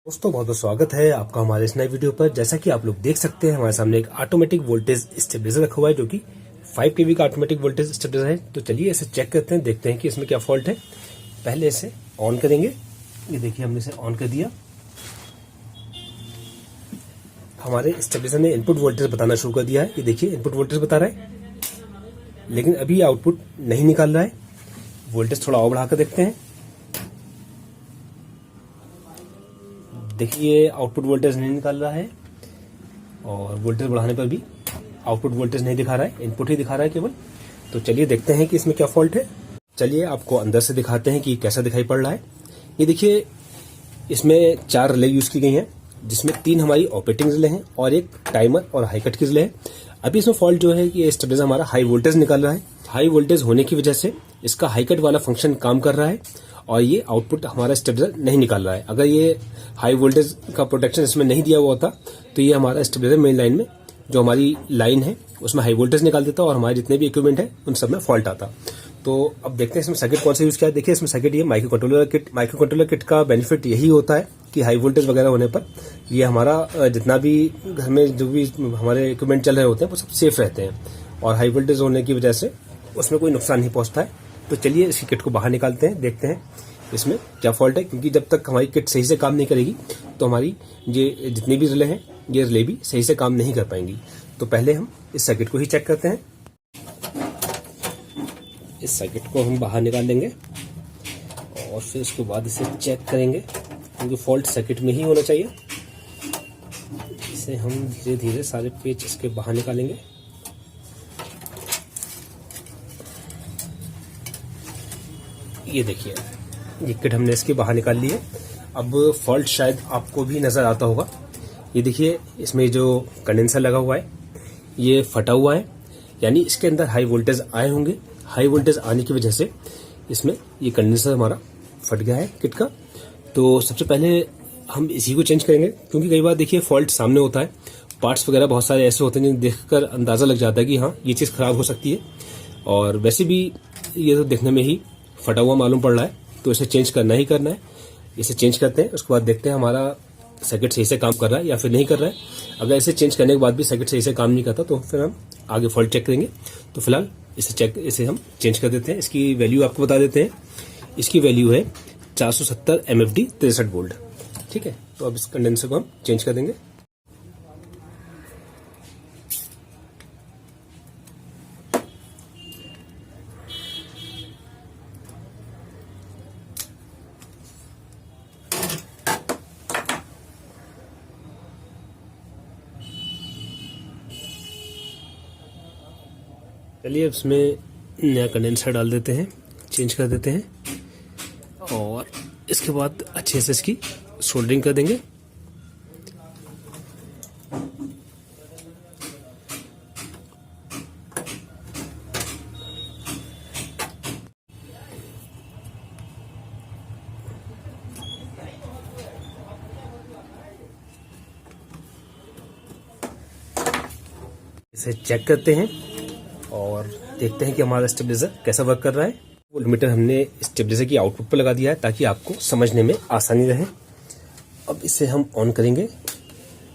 दोस्तों बहुत बहुत स्वागत है आपका हमारे इस नए वीडियो पर। जैसा कि आप लोग देख सकते हैं हमारे सामने एक ऑटोमेटिक वोल्टेज स्टेबलाइजर रखा हुआ है जो कि 5 kV का ऑटोमेटिक वोल्टेज स्टेबलाइजर है। तो चलिए इसे चेक करते हैं, देखते हैं कि इसमें क्या फॉल्ट है। पहले इसे ऑन करेंगे। ये देखिए हमने इसे ऑन कर दिया। हमारे स्टेबलाइजर ने इनपुट वोल्टेज बताना शुरू कर दिया है। ये देखिए इनपुट वोल्टेज बता रहा है, लेकिन अभी आउटपुट नहीं निकाल रहा है। वोल्टेज थोड़ा और बढ़ा कर देखते हैं। देखिए आउटपुट वोल्टेज नहीं निकाल रहा है और वोल्टेज बढ़ाने पर भी आउटपुट वोल्टेज नहीं दिखा रहा है, इनपुट ही दिखा रहा है केवल। तो चलिए देखते हैं कि इसमें क्या फॉल्ट है। चलिए आपको अंदर से दिखाते हैं कि कैसा दिखाई पड़ रहा है। ये देखिए इसमें 4 रिले यूज की गई हैं, जिसमें 3 हमारी ऑपरेटिंग रिले हैं और एक टाइमर और हाई कट की रिले है। अभी इसमें फॉल्ट जो है कि ये स्टेबलाइजर हमारा हाई वोल्टेज निकाल रहा है। हाई वोल्टेज होने की वजह से इसका हाई कट वाला फंक्शन काम कर रहा है और ये आउटपुट हमारा स्टेबलाइजर नहीं निकाल रहा है। अगर ये हाई वोल्टेज का प्रोटेक्शन इसमें नहीं दिया हुआ होता तो ये हमारा स्टेबलाइजर मेन लाइन में जो हमारी लाइन है उसमें हाई वोल्टेज निकाल देता और हमारे जितने भी इक्विपमेंट है उन सब में फॉल्ट आता। तो अब देखते हैं इसमें सर्किट कौन सा यूज किया है। देखिए इसमें सर्किट ये माइक्रो कंट्रोलर किट का बेनिफिट यही होता है कि हाई वोल्टेज वगैरह होने पर ये हमारा जितना भी घर में जो भी हमारे इक्विपमेंट चल रहे होते हैं वो सब सेफ रहते हैं और हाई वोल्टेज होने की वजह से उसमें कोई नुकसान नहीं पहुंचता है। तो चलिए इसकी किट को बाहर निकालते हैं, देखते हैं इसमें क्या फॉल्ट है, क्योंकि जब तक हमारी किट सही से काम नहीं करेगी तो हमारी ये जितनी भी रिले हैं ये रिले भी सही से काम नहीं कर पाएंगी। तो पहले हम इस सर्किट को ही चेक करते हैं। इस सर्किट को हम बाहर निकाल लेंगे और फिर उसके बाद इसे चेक करेंगे, क्योंकि फॉल्ट सर्किट में ही होना चाहिए। इसे हम धीरे धीरे सारे पेच इसके बाहर निकालेंगे। ये देखिए ये किट हमने इसके बाहर निकाल ली है। अब फॉल्ट शायद आपको भी नजर आता होगा। ये देखिए इसमें जो कंडेंसर लगा हुआ है ये फटा हुआ है, यानी इसके अंदर हाई वोल्टेज आए होंगे। हाई वोल्टेज आने की वजह से इसमें ये कंडेंसर हमारा फट गया है किट का। तो सबसे पहले हम इसी को चेंज करेंगे, क्योंकि कई बार देखिए फॉल्ट सामने होता है। पार्ट्स वगैरह बहुत सारे ऐसे होते हैं जिन्हें देखकर अंदाजा लग जाता है कि हाँ ये चीज़ खराब हो सकती है, और वैसे भी ये तो देखने में ही फटा हुआ मालूम पड़ रहा है। तो इसे चेंज करना ही करना है। इसे चेंज करते हैं, उसके बाद देखते हैं हमारा सर्किट सही से काम कर रहा है या फिर नहीं कर रहा है। अगर इसे चेंज करने के बाद भी सर्किट सही से काम नहीं करता तो फिर हम आगे फॉल्ट चेक करेंगे। तो फिलहाल इसे हम चेंज कर देते हैं। इसकी वैल्यू आपको बता देते हैं। इसकी वैल्यू है 470 MFD 63 वोल्ट। ठीक है, तो अब इस कंडेंसर को हम चेंज कर देंगे। चलिए इसमें नया कंडेंसर डाल देते हैं, चेंज कर देते हैं और इसके बाद अच्छे से इसकी सोल्डरिंग कर देंगे। इसे चेक करते हैं और देखते हैं कि हमारा स्टेबलाइजर कैसा वर्क कर रहा है। वोल्टमीटर हमने स्टेबलाइजर की आउटपुट पर लगा दिया है ताकि आपको समझने में आसानी रहे। अब इसे हम ऑन करेंगे।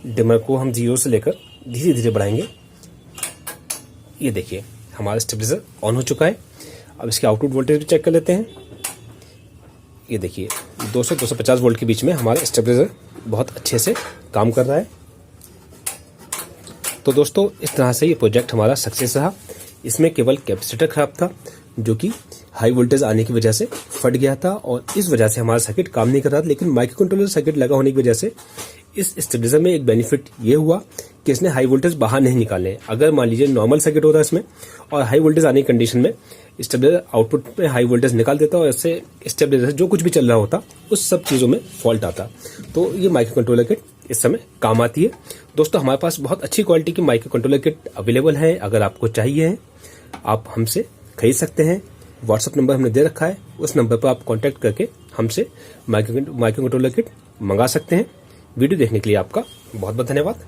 डिमर को हम 0 से लेकर धीरे धीरे बढ़ाएंगे। ये देखिए हमारा स्टेबलाइजर ऑन हो चुका है। अब इसके आउटपुट वोल्टेज भी चेक कर लेते हैं। ये देखिए 200-250 वोल्ट के बीच में हमारा स्टेबलाइजर बहुत अच्छे से काम कर रहा है। तो दोस्तों इस तरह से ये प्रोजेक्ट हमारा सक्सेस रहा। इसमें केवल कैपेसिटर खराब था जो कि हाई वोल्टेज आने की वजह से फट गया था और इस वजह से हमारा सर्किट काम नहीं कर रहा था। लेकिन माइक्रो कंट्रोलर सर्किट लगा होने की वजह से इस स्टेबलाइजर में एक बेनिफिट ये हुआ कि इसने हाई वोल्टेज बाहर नहीं निकाले। अगर मान लीजिए नॉर्मल सर्किट होता इसमें और हाई वोल्टेज आने की कंडीशन में स्टेबलाइजर आउटपुट में हाई वोल्टेज निकाल देता और इससे स्टेबलाइजर जो कुछ भी चल रहा होता उस सब चीज़ों में फॉल्ट आता। तो ये माइक्रो कंट्रोलर किट इस समय काम आती है। दोस्तों हमारे पास बहुत अच्छी क्वालिटी की माइक्रो कंट्रोलर किट अवेलेबल है। अगर आपको चाहिए आप हमसे खरीद सकते हैं। व्हाट्सएप नंबर हमने दे रखा है, उस नंबर पर आप कांटेक्ट करके हमसे माइक्रो कंट्रोलर किट मंगा सकते हैं। वीडियो देखने के लिए आपका बहुत बहुत धन्यवाद।